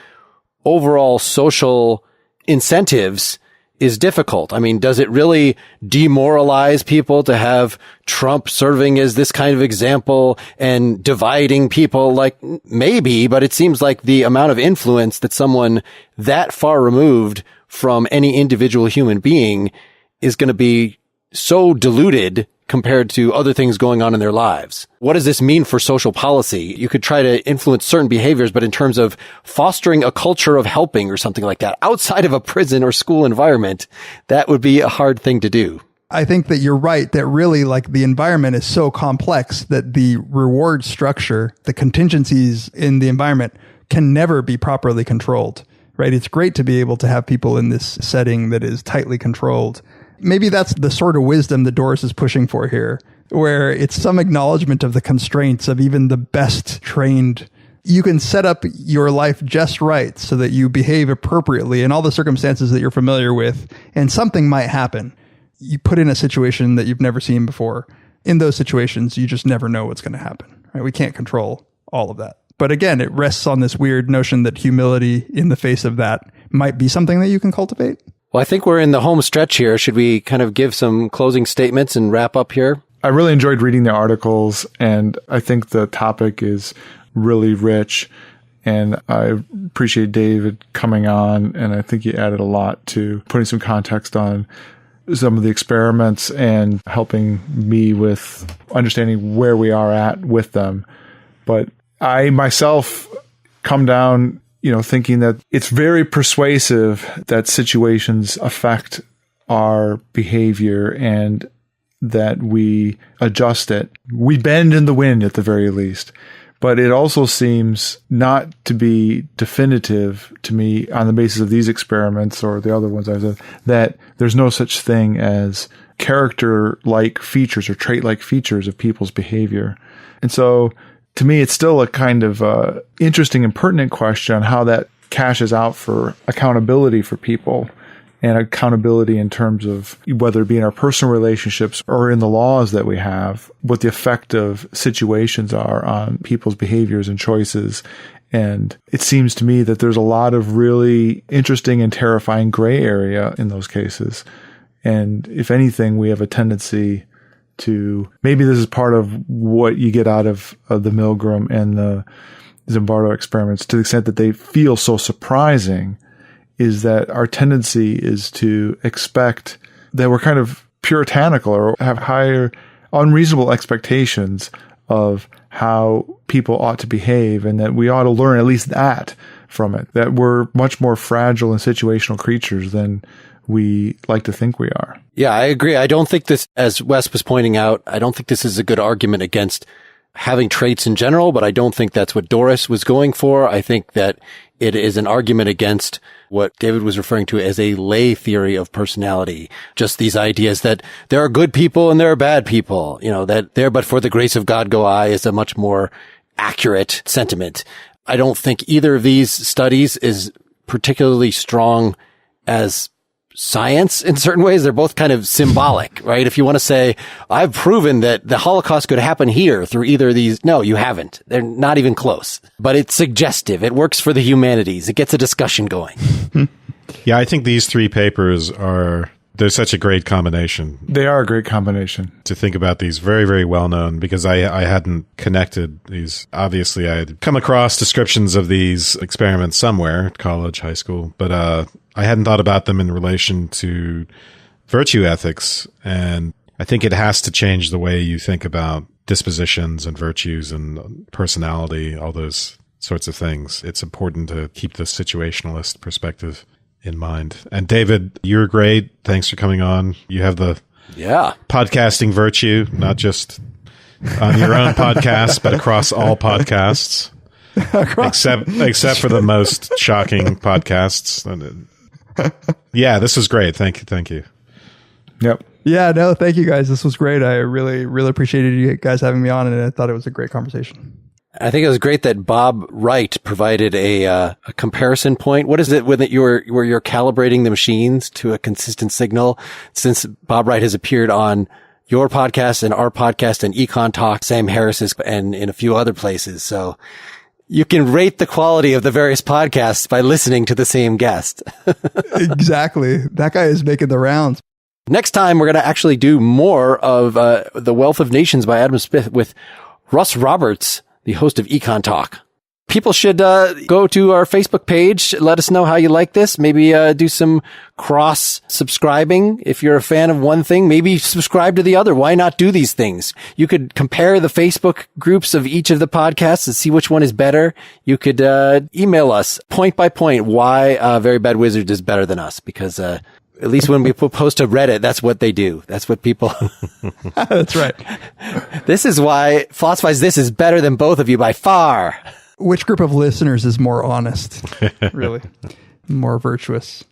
overall social incentives is difficult. I mean, does it really demoralize people to have Trump serving as this kind of example and dividing people? Like, maybe, but it seems like the amount of influence that someone that far removed from any individual human being is going to be so diluted compared to other things going on in their lives. What does this mean for social policy? You could try to influence certain behaviors, but in terms of fostering a culture of helping or something like that outside of a prison or school environment, that would be a hard thing to do. I think that you're right, that really, like, the environment is so complex that the reward structure, the contingencies in the environment can never be properly controlled, right? It's great to be able to have people in this setting that is tightly controlled. Maybe that's the sort of wisdom that Doris is pushing for here, where it's some acknowledgement of the constraints of even the best trained you can set up your life just right so that you behave appropriately in all the circumstances that you're familiar with, and something might happen. You put in a situation that you've never seen before. In those situations, you just never know what's going to happen. Right? We can't control all of that. But again, it rests on this weird notion that humility in the face of that might be something that you can cultivate. Well, I think we're in the home stretch here. Should we kind of give some closing statements and wrap up here? I really enjoyed reading the articles, and I think the topic is really rich. And I appreciate David coming on, and I think he added a lot to putting some context on some of the experiments and helping me with understanding where we are at with them. But I myself come down, thinking that it's very persuasive that situations affect our behavior and that we adjust it. We bend in the wind at the very least. But it also seems not to be definitive to me on the basis of these experiments or the other ones I said, that there's no such thing as character-like features or trait-like features of people's behavior. And so to me, it's still a kind of interesting and pertinent question on how that cashes out for accountability for people and accountability in terms of whether it be in our personal relationships or in the laws that we have, what the effect of situations are on people's behaviors and choices. And it seems to me that there's a lot of really interesting and terrifying gray area in those cases. And if anything, we have a tendency to, maybe this is part of what you get out of the Milgram and the Zimbardo experiments, to the extent that they feel so surprising, is that our tendency is to expect that we're kind of puritanical or have higher unreasonable expectations of how people ought to behave, and that we ought to learn at least that from it, that we're much more fragile and situational creatures than we like to think we are. Yeah, I agree. I don't think this, as Wes was pointing out, I don't think this is a good argument against having traits in general, but I don't think that's what Doris was going for. I think that it is an argument against what David was referring to as a lay theory of personality. Just these ideas that there are good people and there are bad people, that there but for the grace of God go I is a much more accurate sentiment. I don't think either of these studies is particularly strong as science in certain ways. They're both kind of symbolic, right? If you want to say, I've proven that the Holocaust could happen here through either of these. No, you haven't. They're not even close. But it's suggestive. It works for the humanities. It gets a discussion going. Yeah, I think these three papers they're such a great combination. They are a great combination. To think about these, very, very well known, because I hadn't connected these. Obviously, I had come across descriptions of these experiments somewhere, college, high school, but I hadn't thought about them in relation to virtue ethics. And I think it has to change the way you think about dispositions and virtues and personality, all those sorts of things. It's important to keep the situationalist perspective in mind. And David, you're great. Thanks for coming on. You have the podcasting virtue, not just on your own podcast, but across all podcasts, except for the most shocking podcasts. Yeah, this was great. Thank you. Yep. Yeah, no, thank you guys. This was great. I really, really appreciated you guys having me on, and I thought it was a great conversation. I think it was great that Bob Wright provided a comparison point. What is it where you're calibrating the machines to a consistent signal? Since Bob Wright has appeared on your podcast and our podcast and Econ Talk, Sam Harris's, and in a few other places. So you can rate the quality of the various podcasts by listening to the same guest. Exactly. That guy is making the rounds. Next time, we're going to actually do more of The Wealth of Nations by Adam Smith with Russ Roberts, the host of Econ Talk. People should go to our Facebook page. Let us know how you like this. Maybe do some cross-subscribing. If you're a fan of one thing, maybe subscribe to the other. Why not do these things? You could compare the Facebook groups of each of the podcasts and see which one is better. You could email us point by point why Very Bad Wizard is better than us, because at least when we post to Reddit, that's what they do. That's what people... That's right. This is why Philosophize This is better than both of you by far. Which group of listeners is more honest? Really? More virtuous?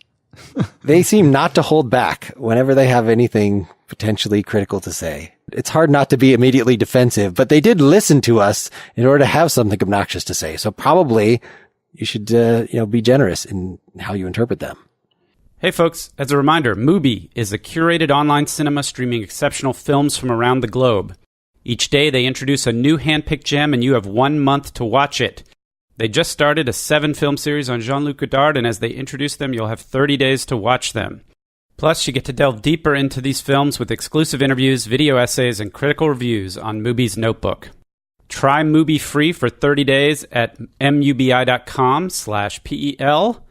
They seem not to hold back whenever they have anything potentially critical to say. It's hard not to be immediately defensive, but they did listen to us in order to have something obnoxious to say. So probably you should, be generous in how you interpret them. Hey folks, as a reminder, Mubi is a curated online cinema streaming exceptional films from around the globe. Each day they introduce a new hand-picked gem and you have 1 month to watch it. They just started a 7-film series on Jean-Luc Godard, and as they introduce them, you'll have 30 days to watch them. Plus, you get to delve deeper into these films with exclusive interviews, video essays, and critical reviews on Mubi's Notebook. Try Mubi free for 30 days at mubi.com/PEL.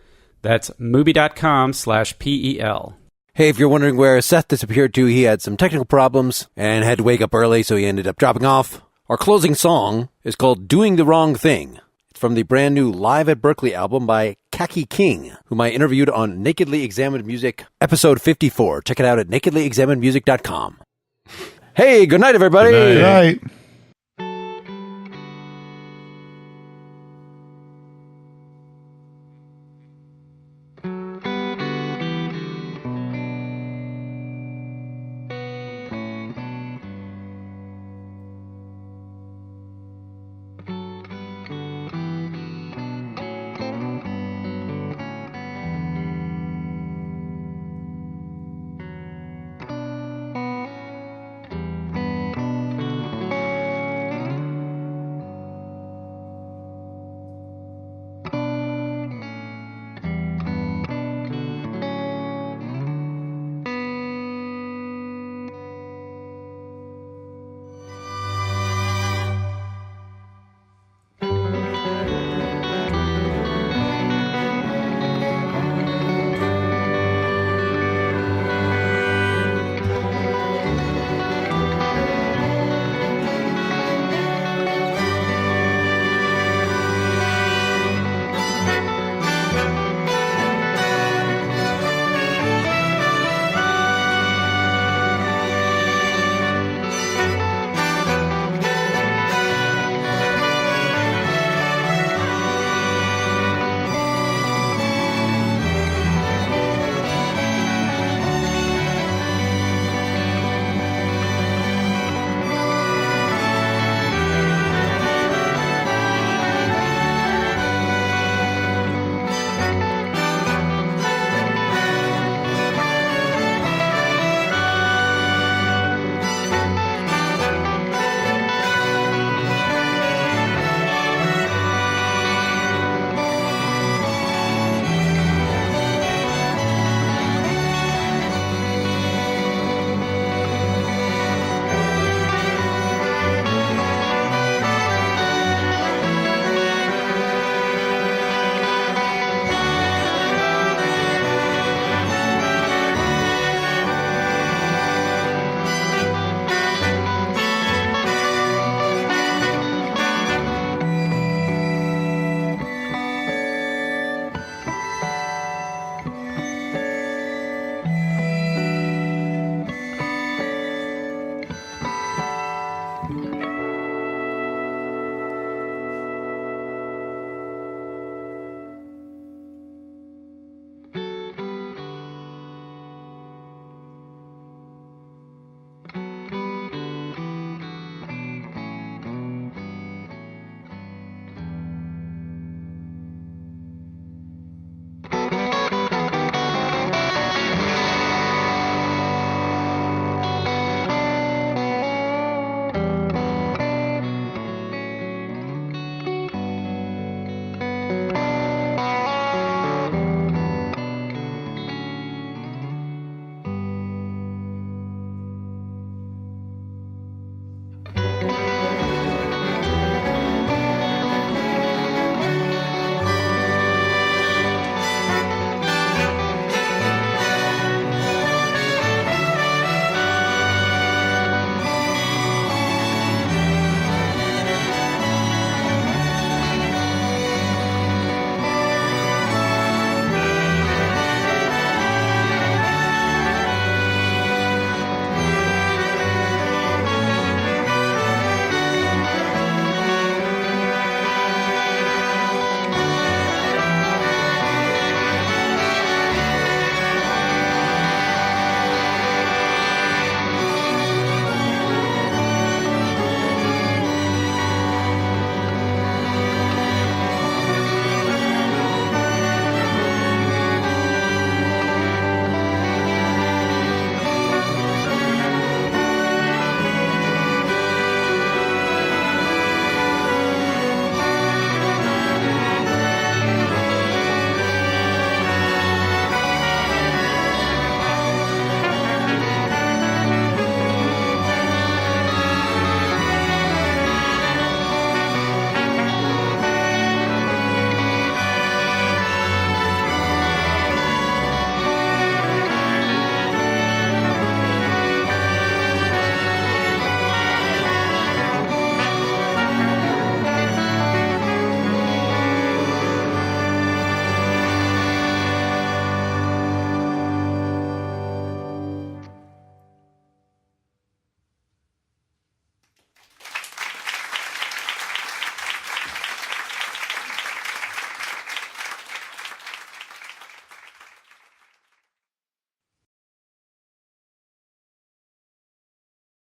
That's mubi.com/PEL. Hey, if you're wondering where Seth disappeared to, he had some technical problems and had to wake up early, so he ended up dropping off. Our closing song is called Doing the Wrong Thing. It's from the brand new Live at Berkeley album by Kaki King, whom I interviewed on Nakedly Examined Music, episode 54. Check it out at nakedlyexaminedmusic.com. Hey, good night, everybody. Good night. Good night.